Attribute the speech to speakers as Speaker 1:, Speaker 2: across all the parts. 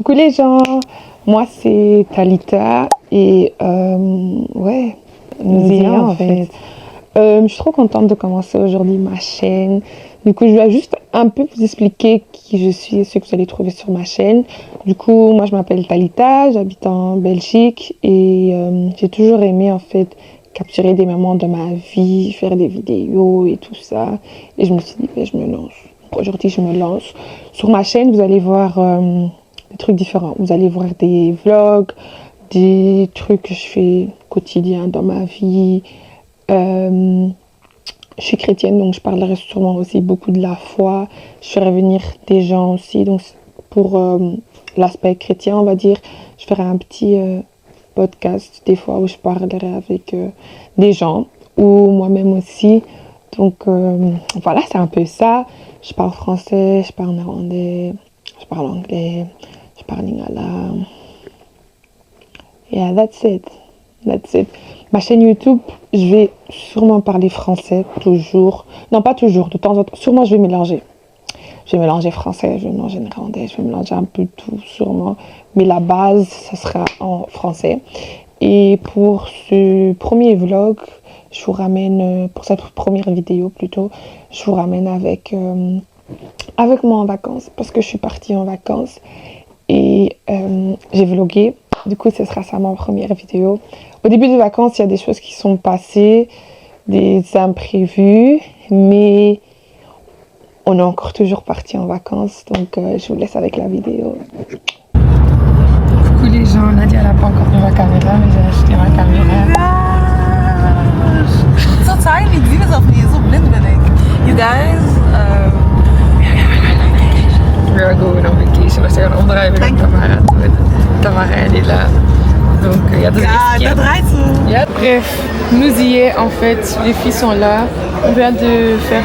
Speaker 1: Coucou les gens, moi c'est Talita et ouais, nous y en fait. Je suis trop contente de commencer aujourd'hui ma chaîne. Du coup, je vais juste un peu vous expliquer qui je suis et ce que vous allez trouver sur ma chaîne. Du coup, moi je m'appelle Talita, j'habite en Belgique et j'ai toujours aimé en fait capturer des moments de ma vie, faire des vidéos et tout ça. Et je me suis dit, ben, je me lance. Aujourd'hui, je me lance. Sur ma chaîne, vous allez voir des trucs différents. Vous allez voir des vlogs, des trucs que je fais quotidien dans ma vie. Je suis chrétienne, donc je parlerai sûrement aussi beaucoup de la foi. Je ferai venir des gens aussi. Donc pour l'aspect chrétien, on va dire, je ferai un petit podcast des fois où je parlerai avec des gens ou moi-même aussi. Donc voilà, c'est un peu ça. Je parle français, je parle néerlandais, je parle anglais, je parle lingala. Yeah, that's it. That's it. Ma chaîne YouTube, je vais sûrement parler français, toujours. Non, pas toujours, de temps en temps. Sûrement, je vais mélanger. Je vais mélanger français, je vais mélanger néerlandais, je vais mélanger un peu tout, sûrement. Mais la base, ça sera en français. Et pour ce premier vlog, je vous ramène, pour cette première vidéo plutôt, je vous ramène avec moi en vacances. Parce que je suis partie en vacances et j'ai vlogué. Du coup, ce sera ça ma première vidéo. Au début des vacances, il y a des choses qui sont passées, des imprévus, mais on est encore toujours parti en vacances, donc je vous laisse avec la vidéo. Coucou les gens, Nadia n'a pas encore mis ma caméra, mais j'ai acheté ma caméra.
Speaker 2: Zo saai, ik zie mezelf niet, zo blind ben ik. You guys,
Speaker 1: We are going on vacation, we zijn onderuit met Tamara. Tamara elle est là. Donc il y a deux
Speaker 2: ja, dat draait zo.
Speaker 1: Yeah. Bref, nous y est en fait, les filles sont là. On vient de faire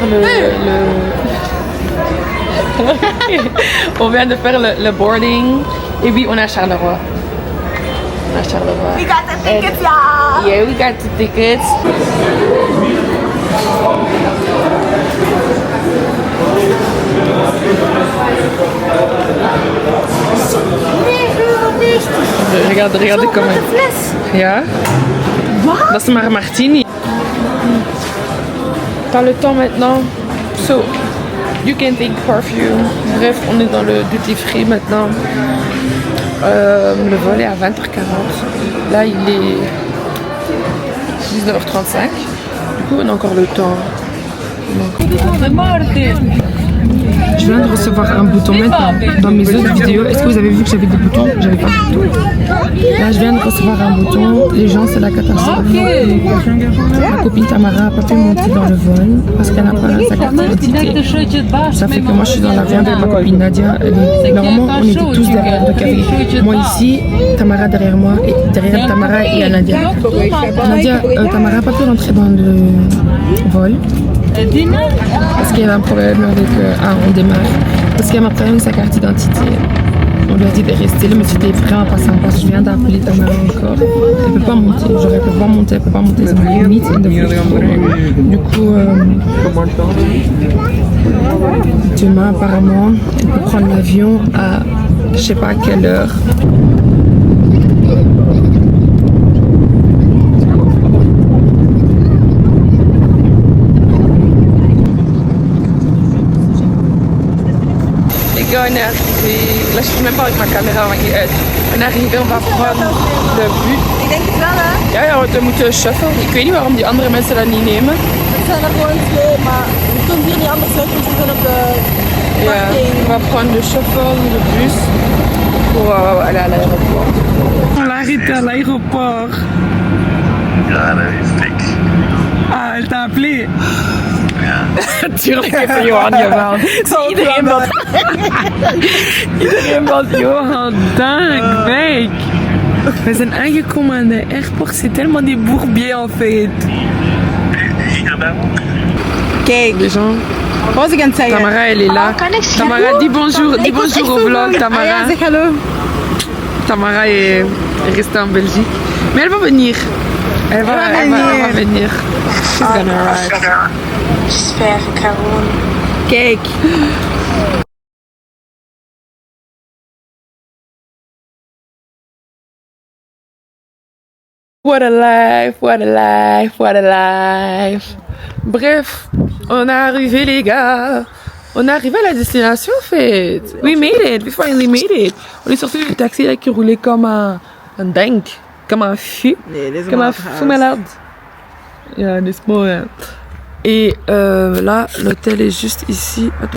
Speaker 1: on vient de faire le boarding. Et oui, on est à Charleroi. On est à Charleroi.
Speaker 2: We got the tickets, ja.
Speaker 1: Yeah, we got the tickets. Regardez comment. Ja?
Speaker 2: Wat?
Speaker 1: Dat is maar een martini. T'as le temps maintenant. So, you can take perfume. Bref, on est dans le duty free maintenant. Le vol est à 20h40. Là, il est 19h35. Du coup, on a encore le temps. Je viens de recevoir un bouton maintenant. Dans mes autres vidéos, est-ce que vous avez vu que j'avais des boutons? J'avais pas de boutons. Là, je viens de recevoir un bouton. Les gens, c'est la catastrophe. Ma copine Tamara n'a pas pu monter dans le vol parce qu'elle n'a pas sa carte d'identité. Ça fait que moi, je suis dans l'avion avec ma copine Nadia. Normalement, on était tous derrière. Donc, il y avait moi ici, Tamara derrière moi, et derrière Tamara, il y a Nadia. Tamara n'a pas pu rentrer dans le vol. Parce qu'il y avait un problème avec... on démarre. Parce qu'il y avait un problème avec sa carte d'identité. On lui a dit de rester. Le monsieur était vraiment pas sympa. Je viens d'appeler Tamara encore. Elle peut pas monter. J'aurais pu pas monter. Elle peut pas monter. C'est ma limite. Du coup, demain apparemment, elle peut prendre l'avion à je sais pas à quelle heure. On est arrivé, là je suis même pas avec ma caméra, maar niet uit. On est arrivé, on va prendre de bus.
Speaker 2: Ik denk het wel, hè?
Speaker 1: Ja, we moeten shuffle. Ik weet niet waarom die andere mensen dat niet nemen.
Speaker 2: Het zijn er gewoon twee, maar we kunnen hier niet anders weg, dus we zijn op de parking.
Speaker 1: Ja, on va prendre le shuffle, le bus, pour aller à l'aéroport. On l'arrête à l'aéroport.
Speaker 3: Ja, dat is fix.
Speaker 1: Ah, elle t'a appelé? Ja. Tuurlijk heeft er Johan gebeld. Iedereen belt. Iedereen belt Johan. Dank, weg. We zijn aangekomen aan de airport. C'est tellement des bourbiers en fait.
Speaker 2: Kijk,
Speaker 1: Les gens.
Speaker 2: wat was ik aan het zeggen?
Speaker 1: Tamara, elle est là. Tamara, dis bonjour au vlog, Tamara.
Speaker 2: Ah ja, zeg hallo.
Speaker 1: Tamara est restée en Belgique. Mais elle va venir. Elle va venir. She's gonna arrive.
Speaker 2: J'espère, Caroline. Kijk.
Speaker 1: What a life, what a life, what a life. Bref, on est arrivé les gars. On est arrivé à la destination en fait. We made it, we finally made it. On est sorti du taxi là qui roulait comme un dingue, comme un fou, comme un fou malade. Yeah, n'est-ce pas? Et là, l'hôtel est juste ici. Attends.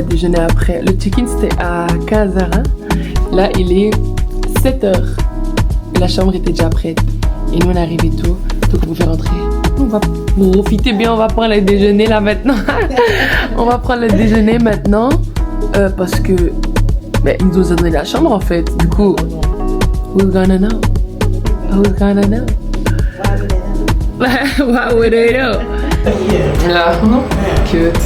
Speaker 1: Déjeuner après. Le check-in c'était à 15h. Là il est 7h. La chambre était déjà prête. Et nous on est arrivé tôt. Donc on pouvait rentrer. On va profiter bien, on va prendre le déjeuner là maintenant. On va prendre le déjeuner maintenant. Parce que ils nous ont donné la chambre en fait. Du coup, who's gonna know? Who's gonna know? What would they know? Là, cute.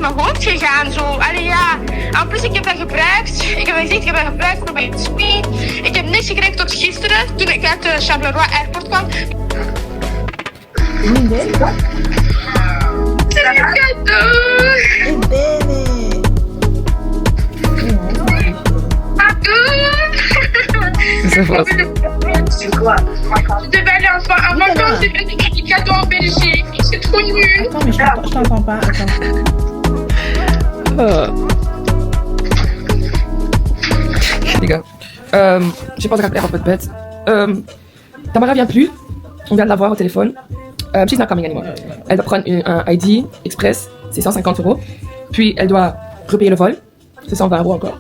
Speaker 4: Mijn hoofd gegaan zo. Allee ja. En plus ik heb dat gebruikt. Ik heb gezegd, ik heb dat gebruikt voor mijn speed. Ik heb niks gekregen tot gisteren toen ik uit de Charleroi Airport kwam. Je devais aller en vacances, j'ai fait des cadeaux en Belgique. C'est trop nul.
Speaker 2: Attends, mais je t'entends pas.
Speaker 1: Les gars, j'ai pas de rappeler un peu de bête. Tamara vient plus. On vient de la voir au téléphone. She's not coming anymore. Elle doit prendre un ID Express, c'est 150 €. Puis elle doit repayer le vol, c'est 120 € encore.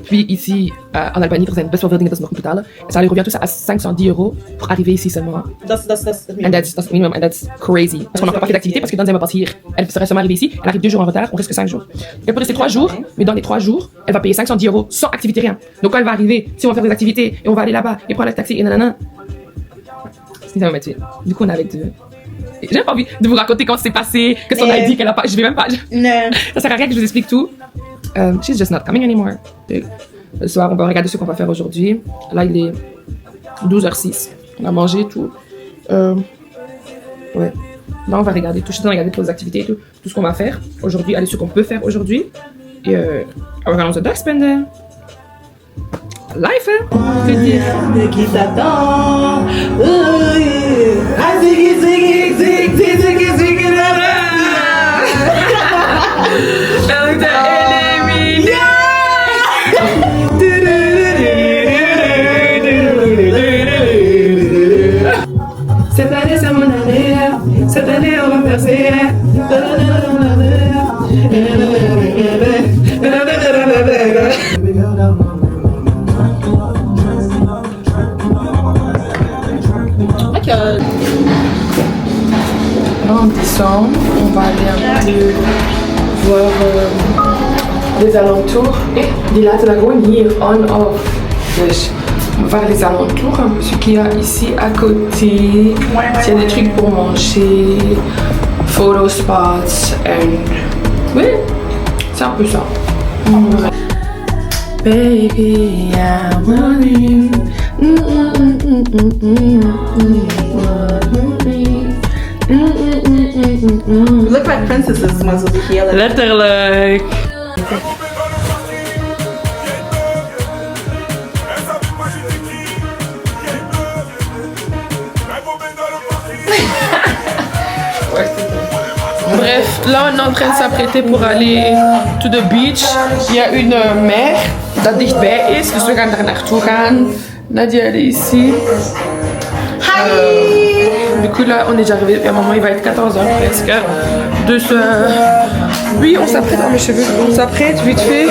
Speaker 1: Puis ici, en Albanie, pour zijn best wel veel dingen, dat is nog goed betalen. Ça lui revient tout ça à 510 € pour arriver ici seulement. And that's minimum, and that's crazy. Parce qu'on n'a pas fait d'activité, parce que dans un passe hier, elle serait seulement arrivée ici, elle arrive 2 jours en retard, on risque 5 jours. Elle peut rester 3 jours, mais dans les 3 jours, elle va payer 510 € sans activité, rien. Donc quand elle va arriver, si on va faire des activités, et on va aller là-bas, et prendre le taxi, et nanana. C'est ça, Mathieu. Du coup, on avait deux. J'ai pas envie de vous raconter comment c'est passé, que son ID qu'elle a pas. Je vais même pas.
Speaker 2: Non.
Speaker 1: Ça sert à rien que je vous explique tout. She's just not coming anymore. Le soir, on va regarder ce qu'on va faire aujourd'hui. Là, il est 12h06. On a mangé tout. Ouais. Là, on va regarder tout. Je suis en train de regarder toutes les activités et tout. Tout ce qu'on va faire aujourd'hui. Aller ce qu'on peut faire aujourd'hui. Et on va regarder notre spend. Life, hein? Je te dis.
Speaker 2: Mais qui s'attend?
Speaker 1: Cette année c'est mon année, cette année on va percer. En décembre, on va aller un peu voir les alentours. Et die laten dat gewoon hier on-off. Dus on va faire les alentours, un peu ce qu'il y a ici à côté. S'il y a des trucs pour manger, photo spots, and oui, c'est un peu ça. Baby, I want you.
Speaker 2: We look like princesses once we hear it.
Speaker 1: Letterlijk. Bref, là on est en train de s'apprêter pour aller to the beach. Il y a une mer dat dichtbij is, dus we gaan daar naartoe gaan. Nadia elle est ici. Du coup là on est déjà arrivé, à un moment il va être 14h presque. Donc oui on s'apprête, mes cheveux, on s'apprête vite fait.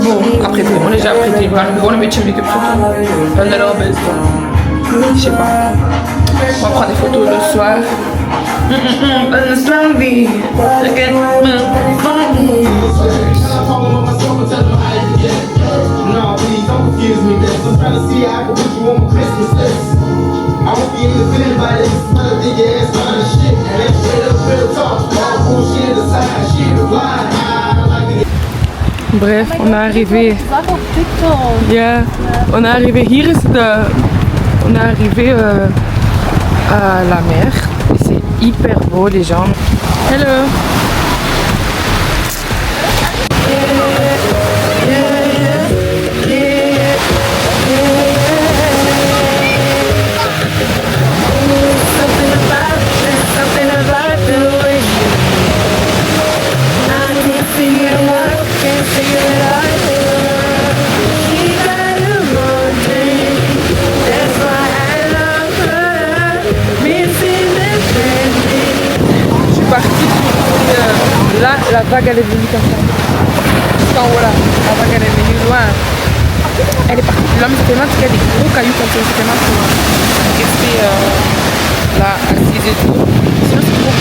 Speaker 1: Bon après on est déjà apprêté, voilà, on a mis de make-up surtout. On a leur best. Je sais pas. On va prendre des photos le soir. Bref, on est arrivé. Yeah. On est arrivé. Hier is de. On est arrivé à la mer. Et c'est hyper beau, les gens. Hello. Là, la vague elle est venue comme ça. Jusqu'en haut là, la vague elle est venue loin. Elle est partie plus loin, mais c'était tellement qu'il y a des gros cailloux comme ça. C'était tellement pour rester là, assise et tout. Sinon c'est trop.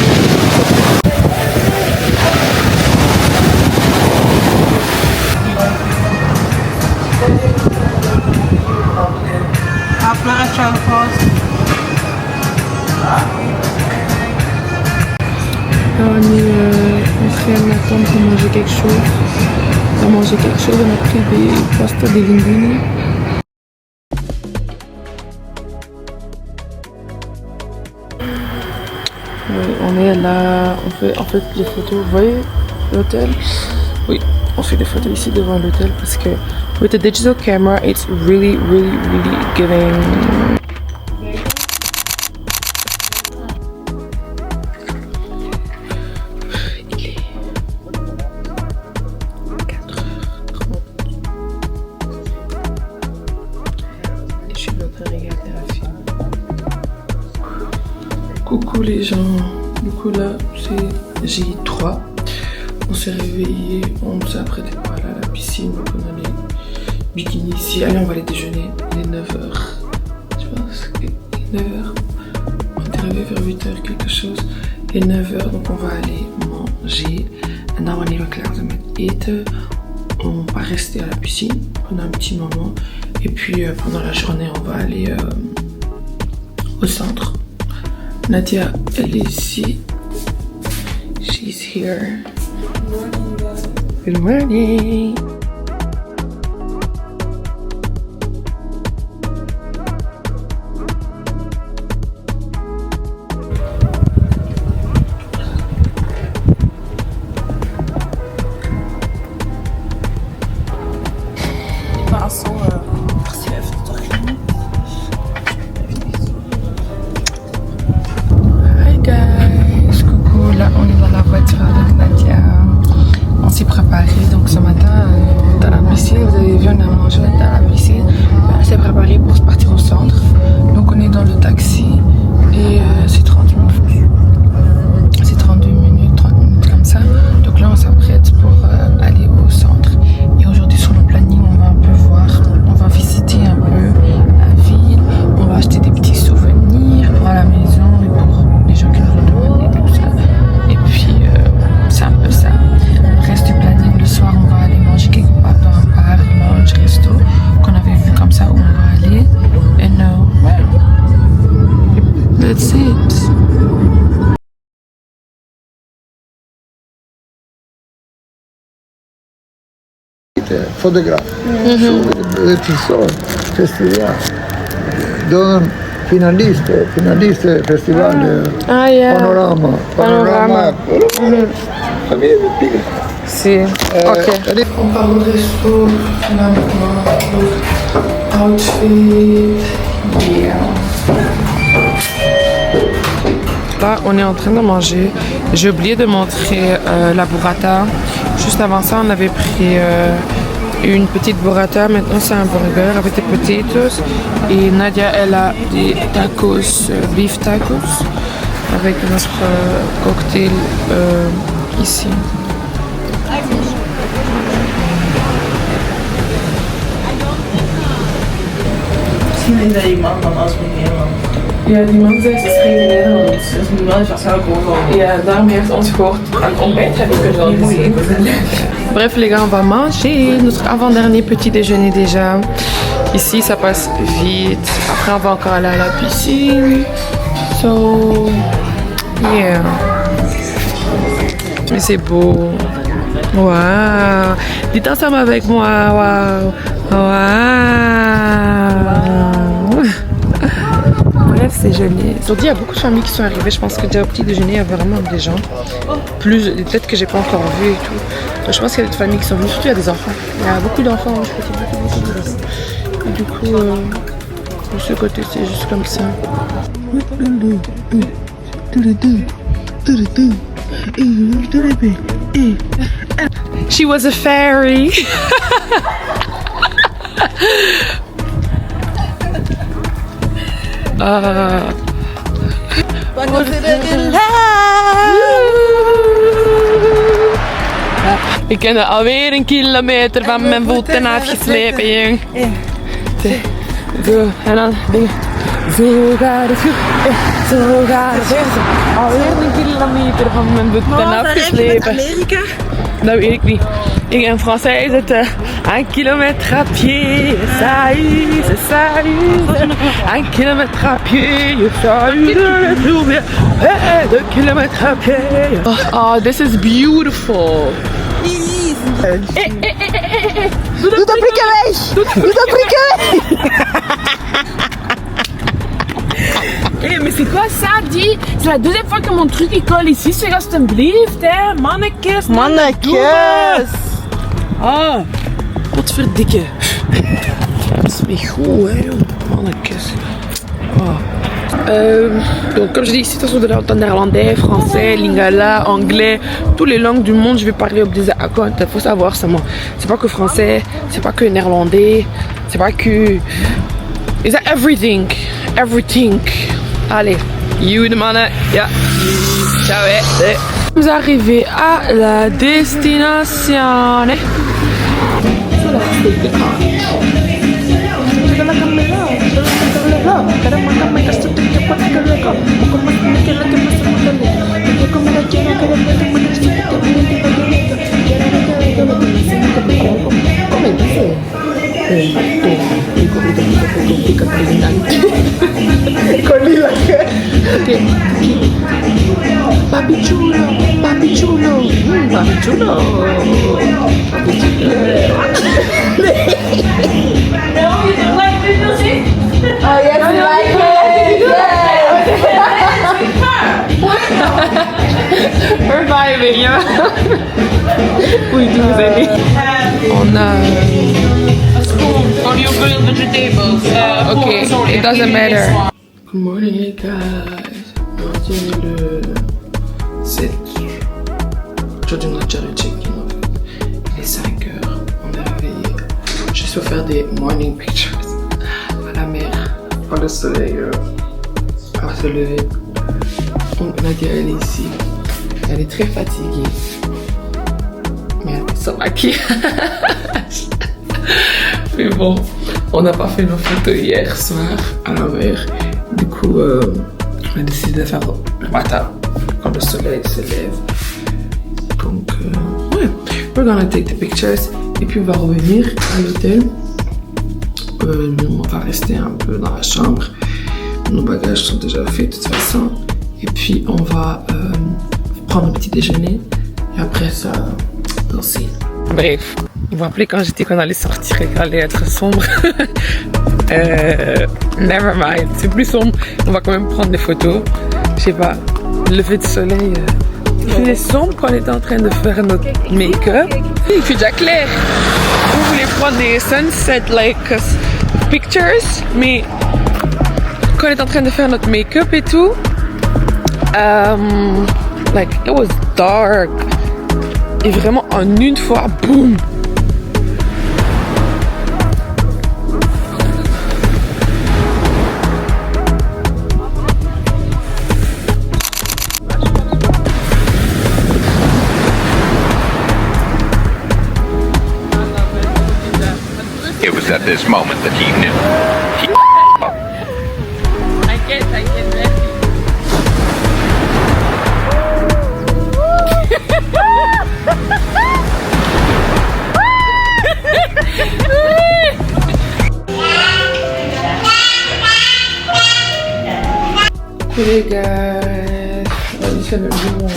Speaker 1: On est en train d'attendre pour manger quelque chose. On a mangé quelque chose, on a pris des pasta de linguine. Oui, on est là, on fait en fait des photos. Vous voyez l'hôtel? Oui, on fait des photos ici devant l'hôtel parce que with the digital camera, it's really giving. Coucou les gens, du coup là c'est J3, on s'est réveillé, on s'est apprêté pour aller à la piscine, donc on a les bikinis ici, allez on va aller déjeuner, il est 9h, je pense qu'il est 9h, on est réveillé vers 8h quelque chose, il est 9h donc on va aller manger, en dan wanneer we klaar zijn met eten, on va rester à la piscine pendant un petit moment, et puis pendant la journée on va aller au centre. Nadia, elle est ici. She's here. Good morning. Donc ce matin dans la piscine, vous avez vu on a mangé dans la piscine, on s'est préparé pour se partir au centre. Donc on est dans le taxi et c'est 30 minutes, c'est 32 minutes, 30 minutes comme ça. Donc là on s'apprête pour aller au centre et aujourd'hui sur le planning on va un peu voir, on va visiter un peu la ville, on va acheter des petits souvenirs pour la maison et pour les gens qui nous ont demandé tout ça. Et puis c'est un peu ça. Le reste du planning, le soir on va aller manger quelque part dans un bar, lounge, resto qu'on avait vu comme ça où on va aller. Et ouais, that's it.
Speaker 5: Fotograaf, het is zo'n festival. Door finaliste festival
Speaker 1: Ah yeah.
Speaker 5: Panorama.
Speaker 1: Si, ok. On part au resto, finalement, outfit, yeah. Là, on est en train de manger. J'ai oublié de montrer la burrata. Juste avant ça, on avait pris une petite burrata. Maintenant, c'est un burger avec des potatoes. Et Nadia, elle a des tacos, beef tacos, avec notre cocktail ici.
Speaker 2: Misschien dat je man dan als Nederland.
Speaker 1: Ja, die man zegt ze schreef Nederlands.
Speaker 2: Dus die man is waarschijnlijk ook wel.
Speaker 1: Ja, daarom heeft ons gehoord aan het ontbijt heb ik het wel gezien. Bref les gars, on va manger notre avant-dernier petit déjeuner déjà. Ici ça passe vite. Après on va encore aller à la piscine. So, yeah. Mais c'est beau. Waouh. Dites ensemble avec moi. Waouh. Waouh. Bref, c'est joli. Aujourd'hui, il y a beaucoup de familles qui sont arrivées. Je pense que déjà au petit déjeuner, il y a vraiment des gens. Plus, peut-être que j'ai pas encore vu et tout. Donc, je pense qu'il y a des familles qui sont venues. Surtout, il y a des enfants. Il y a beaucoup d'enfants. Je pense qu'il y a beaucoup d'enfants. Et du coup, de ce côté, c'est juste comme ça. She was a fairy. Ik heb alweer een kilometer van mijn voeten afgeslepen, jong. Zo, en dan dingen. Zo gaat het goed, zo gaat het goed. Alweer een kilometer van mijn voeten afgeslepen.
Speaker 2: Amerika?
Speaker 1: Dat weet ik niet. En français is het 1 kilomètre à pied, ça y est, c'est ça y est. 1 kilomètre à pied, ça y est, 2 kilomètres à pied. Oh, this is beautiful.
Speaker 2: Doe dat prikken weg! Doe dat prikken weg!
Speaker 1: Hé, mais c'est quoi ça, dit? C'est la deuxième fois que mon truc il colle ici, c'est alsjeblieft, hè? Mannekes!
Speaker 2: Mannekes!
Speaker 1: Ah! Potverdikke! Dat is niet goed, hè, jong. Mannekes. Oh. Donc comme je dis ici, sur le néerlandais, français, lingala, anglais, toutes les langues du monde, je vais parler au des accords. Il faut savoir ça, moi. C'est pas que français, c'est pas que néerlandais, c'est pas que... It's everything, everything. Allez, you the man, yeah. Ciao, Nous sommes arrivés à la destination. Papi chulo, papi chulo, papi chulo, papi chulo.
Speaker 2: Oh yes, you like it!
Speaker 1: We're vibing, yeah. Oui, tout vous allez. On a...
Speaker 6: Or you grill vegetables.
Speaker 1: Okay, it doesn't matter.
Speaker 7: Good morning guys. Aujourd'hui le 7. Aujourd'hui on a déjà le check-in en fait. Il est 5 heures. On est réveillé. Je suis faire des morning pictures à la mer. Par le soleil va se lever. Donc Nadia elle est ici. Elle est très fatiguée. Mais elle est sans maquillage. Mais bon, on n'a pas fait nos photos hier soir à la mer. Du coup, on a décidé de faire le matin quand le soleil se lève. Donc, ouais, we're gonna take the pictures. Et puis on va revenir à l'hôtel. On va rester un peu dans la chambre. Nos bagages sont déjà faits de toute façon. Et puis on va prendre un petit déjeuner. Et après ça, danser.
Speaker 1: Bref, vous vous rappelez quand j'ai dit qu'on allait sortir et qu'on allait être sombre. Never mind, c'est plus sombre. On va quand même prendre des photos. Je sais pas, le lever du soleil. Il faisait sombre quand on était en train de faire notre make-up. Il fait déjà clair. Vous voulez prendre des sunset like pictures, mais quand on est en train de faire notre make-up et tout, like it was dark. Et vraiment en une fois, boum.
Speaker 3: It was at this moment that he knew.
Speaker 1: I can't.
Speaker 7: les gars. C'est le jour.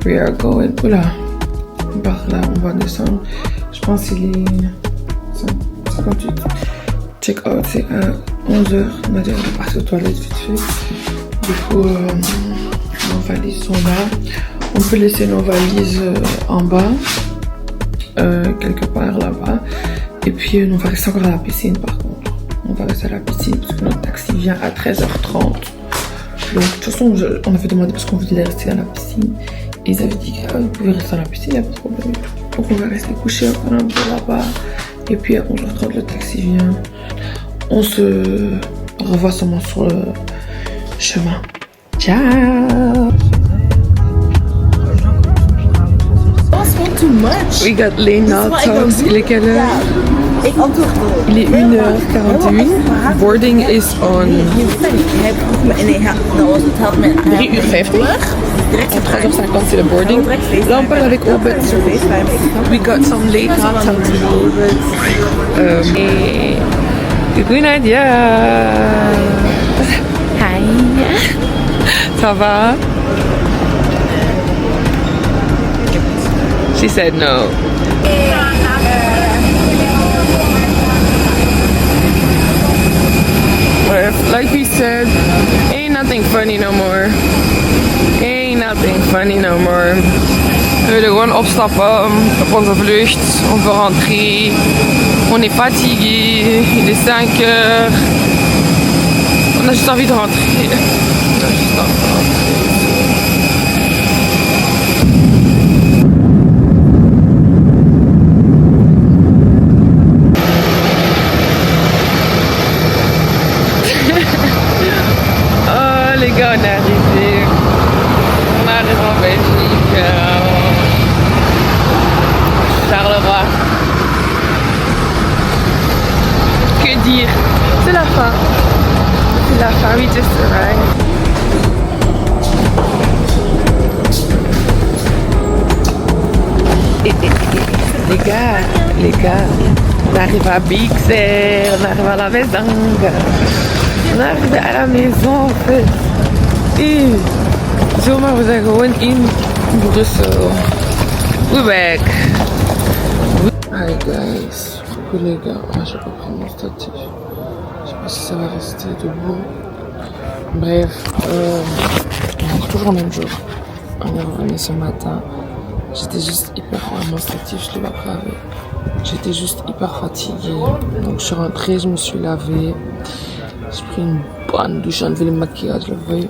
Speaker 7: We are going. Oula. Par là, on va descendre. Je pense qu'il est 58. Check out, c'est à 11h. On va dire, on va passer aux toilettes vite fait. Du coup, nos valises sont là. On peut laisser nos valises en bas, quelque part là-bas. Et puis, on va rester encore à la piscine par contre. On va rester à la piscine parce que notre taxi vient à 13h30. Donc, de toute façon, on avait demandé parce qu'on voulait rester à la piscine. Et ils avaient dit que vous pouvez rester à la piscine, il n'y a pas de problème. Donc, on va rester couché encore un peu là-bas. Et puis, à 11h30, le taxi vient. On se revoit sûrement sur le chemin. Ciao!
Speaker 2: Too much.
Speaker 7: We got Lena Talks. Il est quelle heure? Il est 1h41. Boarding is on 3h50. En 3h50 c'est le boarding. Là on parle avec Obed. We got some Lena Talks with Obed. Et coucou Nadia. Hi. Ça va? She said no. Like we said, ain't nothing funny no more. Ain't nothing funny no more. We willen gewoon opstappen op onze vlucht. On veut rentrer. On est fatigué. Il est 5h. On a juste envie de rentrer. Les gars, on est arrivé. On arrive en Belgique. Charleroi. Que dire? C'est la fin. C'est la fin. We just arrived. Les gars, on arrive à Bixer, on arrive à la maison. On arrive à la maison en fait. Et zomaar, we zijn gewoon in Brussel. We're back. Hi guys. Coucou les gars. Ah, je vais pas prendre mon statif. Je sais pas si ça va rester debout. Bref, on rentre toujours le même jour. On est revenu ce matin. J'étais juste hyper... Mon statif, je l'ai pas lavé. J'étais juste hyper fatiguée. Donc je suis rentrée, je me suis lavée. J'ai pris une bonne douche, j'ai enlevé le maquillage, là, vous voyez.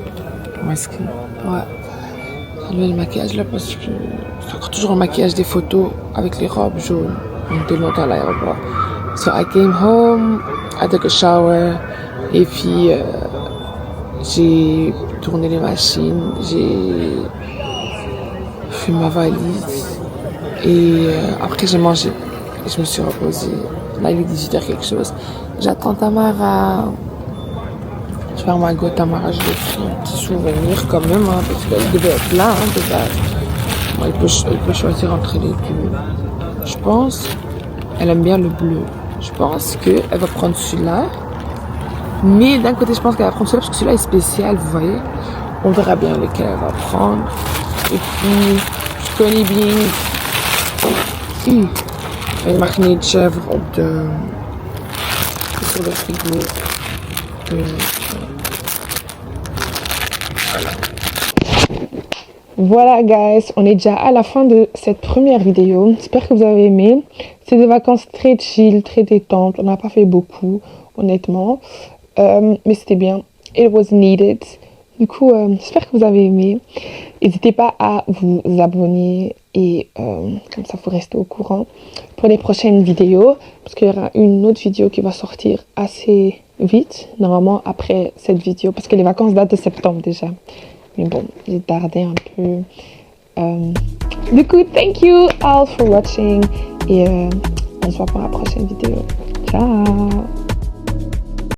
Speaker 7: Ouais. J'ai enlevé le maquillage là parce que j'ai encore toujours le maquillage des photos avec les robes jaunes. On était longtemps à l'aéroport. So I came home, I took a shower, et puis j'ai tourné les machines, j'ai fait ma valise, et après j'ai mangé. Et je me suis reposée. Là il est 18h quelque chose. J'attends Tamara. Je vais faire ma go Tamara, je lui ai pris un petit souvenir quand même, hein, parce qu'elle devait être là, hein, de base. Bon, elle peut choisir entre les deux. Je pense, elle aime bien le bleu. Je pense qu'elle va prendre celui-là. Mais d'un côté, je pense qu'elle va prendre celui-là parce que celui-là est spécial, vous voyez. On verra bien lequel elle va prendre. Et puis, je connais bien een magneetje voor op de frigo.
Speaker 1: Voilà guys, on est déjà à la fin de cette première vidéo. J'espère que vous avez aimé. C'est des vacances très chill, très détentes. On n'a pas fait beaucoup, honnêtement. Mais c'était bien. It was needed. Du coup, j'espère que vous avez aimé. N'hésitez pas à vous abonner et comme ça vous restez au courant pour les prochaines vidéos. Parce qu'il y aura une autre vidéo qui va sortir assez vite, normalement après cette vidéo. Parce que les vacances datent de septembre déjà. Mais bon, j'ai tardé un peu. Du coup, thank you all for watching. Et on se voit pour la prochaine vidéo. Ciao!